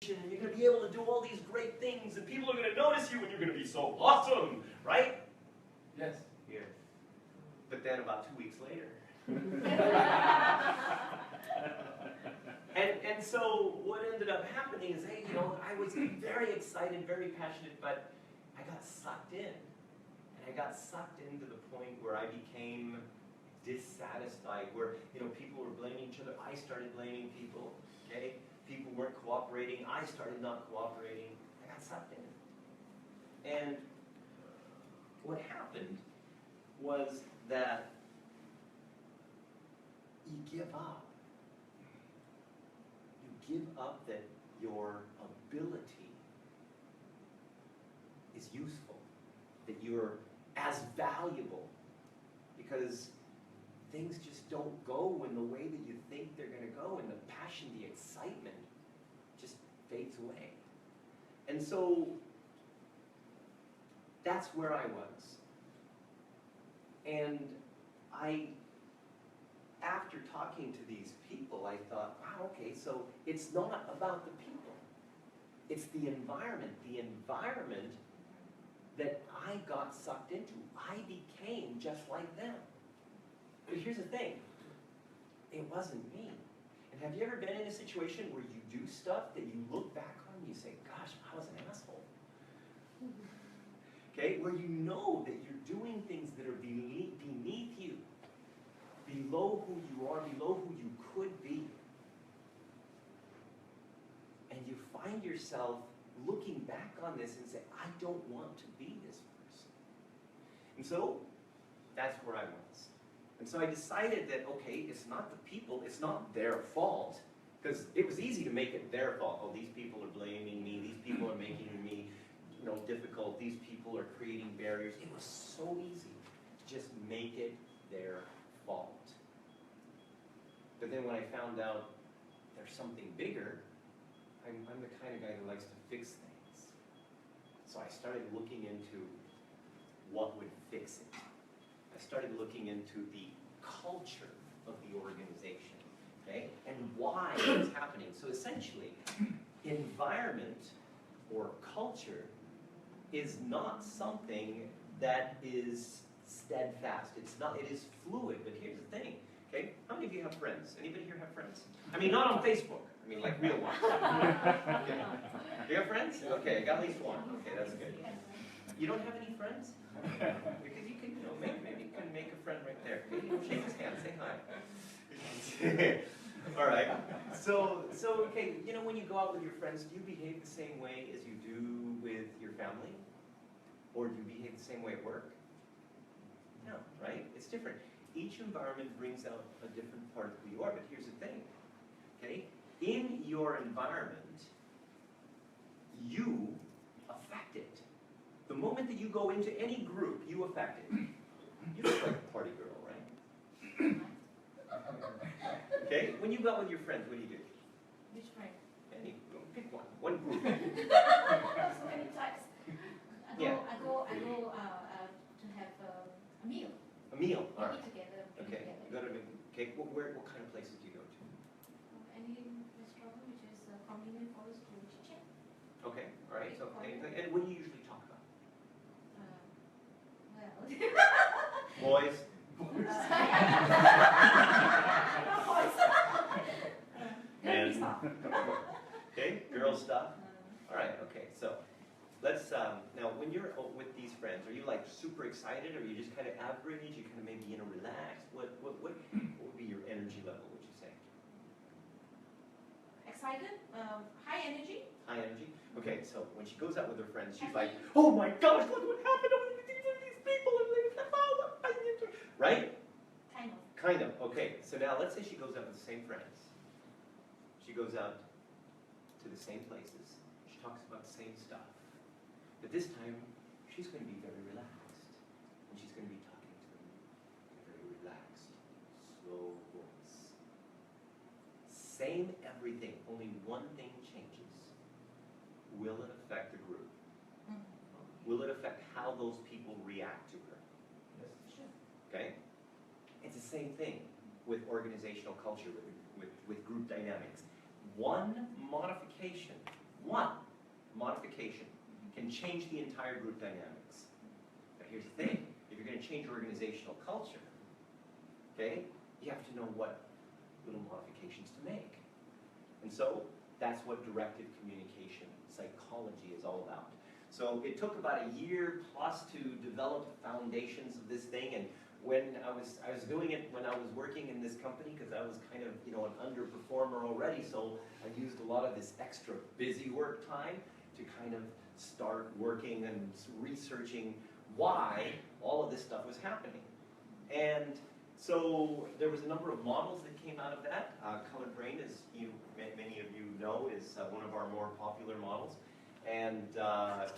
and you're going to be able to do all these great things, and people are going to notice you, and you're going to be so awesome, right? Yes. Here. But then about 2 weeks later. And so what ended up happening is, hey, I was very excited, very passionate, but I got sucked in. And I got sucked into the point where I became dissatisfied, where people were blaming each other. I started blaming people, okay? People weren't cooperating. I started not cooperating. I got sucked in. And what happened was that you give up. You give up that your ability is useful, that you're as valuable, because things just don't go in the way that you think they're going to go, and the passion, the excitement just fades away. And so that's where I was. And after talking to these people, I thought, wow, okay, so it's not about the people. It's the environment. The environment that I got sucked into. I became just like them. But here's the thing. It wasn't me. And have you ever been in a situation where you do stuff that you look back on and you say, gosh, I was an asshole? Okay, where you know that you're doing things that are beneath you, below who you are, below who you could be. And you find yourself looking back on this and say, I don't want to be this person. And so, that's where I was. And so I decided that, okay, it's not the people, it's not their fault, because it was easy to make it their fault. Oh, these people are blaming me, these people are making me, difficult, these people are creating barriers. It was so easy to just make it their fault. But then when I found out there's something bigger, I'm the kind of guy that likes to fix things. So I started looking into what would fix it. I started looking into the culture of the organization, okay, and why it's happening. So essentially, environment or culture is not something that is steadfast. It's not. It is fluid. But here's the thing, okay? How many of you have friends? Anybody here have friends? I mean, not on Facebook. I mean, like real ones. Okay. Do you have friends? Okay, I got at least one. Okay, that's good. You don't have any friends? Because you can, maybe you can make a friend right there. Shake his hand, say hi. All right. So okay, when you go out with your friends, do you behave the same way as you do with your family? Or do you behave the same way at work? No, right? It's different. Each environment brings out a different part of who you are, but here's the thing, okay? In your environment, you affect it. The moment that you go into any group, you affect it. You look like a party girl, right? Okay? When you go out with your friends, what do you do? Which friend? Any, pick one. One group. So many types. I go to have a meal. A meal. All right. We eat together. Okay. You go to okay. What kind of places do you go to? Any restaurant which is convenient for us to chit-chat. Okay. All right. So and what do you usually talk about? Well. Boys. Girl stuff. Okay. Girl stuff. All right. Okay. So. Let's, now when you're with these friends, are you like super excited, or are you just kind of average, you kind of maybe, relaxed? What would be your energy level, would you say? Excited, high energy. High energy? Okay, so when she goes out with her friends, she's like, oh my gosh, look what happened to these people, right? Kind of. Kind of, okay. So now let's say she goes out with the same friends. She goes out to the same places. She talks about the same stuff. But this time, she's going to be very relaxed. And she's going to be talking to them in a very relaxed, slow voice. Same everything, only one thing changes. Will it affect the group? Will it affect how those people react to her? Yes. Sure. Okay? It's the same thing with organizational culture, with group dynamics. One modification one, modification, can change the entire group dynamics. But here's the thing, if you're going to change organizational culture, okay, you have to know what little modifications to make. And so that's what directive communication psychology is all about. So it took about a year plus to develop the foundations of this thing, and when I was doing it when I was working in this company, because I was kind of, you know, an underperformer already, so I used a lot of this extra busy work time to kind of start working and researching why all of this stuff was happening. And so there was a number of models that came out of that. Colored Brain, as many of you know, is one of our more popular models. And the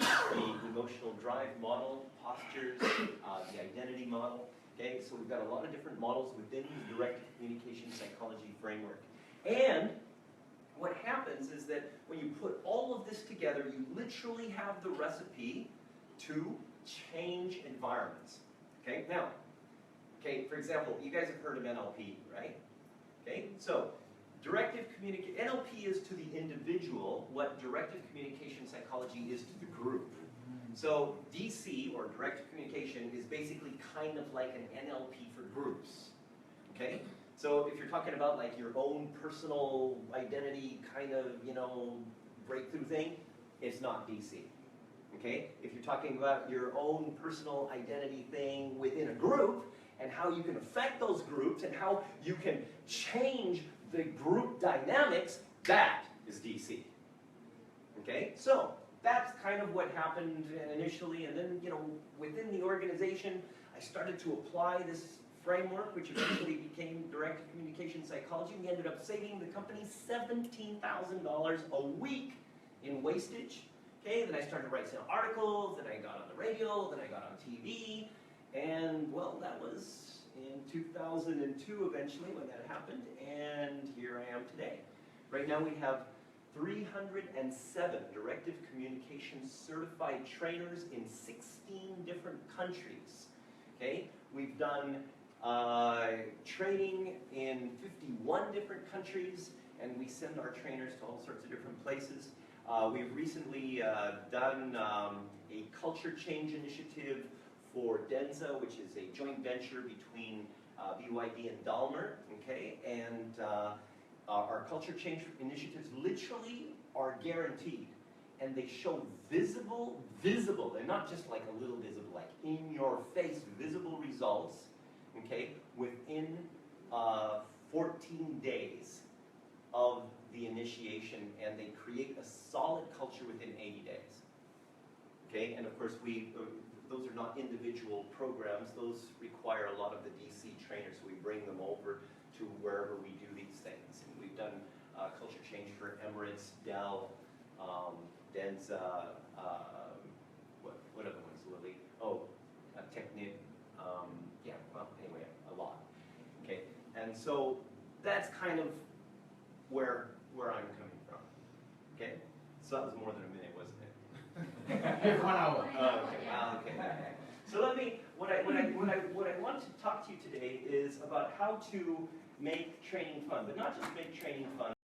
emotional drive model, postures, the identity model. Okay, so we've got a lot of different models within the directive communication psychology framework. And what happens is that when you put all of this together, you literally have the recipe to change environments. Okay, now, okay, for example, you guys have heard of NLP, right? Okay, so directive communication, NLP is to the individual what directive communication psychology is to the group. So DC, or directive communication, is basically kind of like an NLP for groups. Okay? So if you're talking about like your own personal identity kind of, you know, breakthrough thing, it's not DC. Okay? If you're talking about your own personal identity thing within a group, and how you can affect those groups, and how you can change the group dynamics, that is DC. Okay? So that's kind of what happened initially, and then, you know, within the organization, I started to apply this framework, which eventually became directive communication psychology. We ended up saving the company $17,000 a week in wastage. Okay, then I started to write some articles, then I got on the radio, then I got on TV, and well, that was in 2002 eventually when that happened, and here I am today. Right now we have 307 directive communication certified trainers in 16 different countries. Okay, we've done training in 51 different countries, and we send our trainers to all sorts of different places. We've recently done a culture change initiative for Denza, which is a joint venture between BYD and Dalmer. Okay, and our culture change initiatives literally are guaranteed, and they show visible, they're not just like a little visible, like in your face, visible results, okay, within 14 days of the initiation, and they create a solid culture within 80 days. Okay, and of course those are not individual programs, those require a lot of the DC trainers, so we bring them over to wherever we do these things. And we've done culture change for Emirates, Dell, Denza, what other ones, Lily? Oh, Technip, yeah, well, anyway, a lot. Okay, and so that's kind of where I'm coming from. Okay, so that was more than a minute, wasn't it? 1 hour. Okay. So let me. What I want to talk to you today is about how to make training fun, but not just make training fun.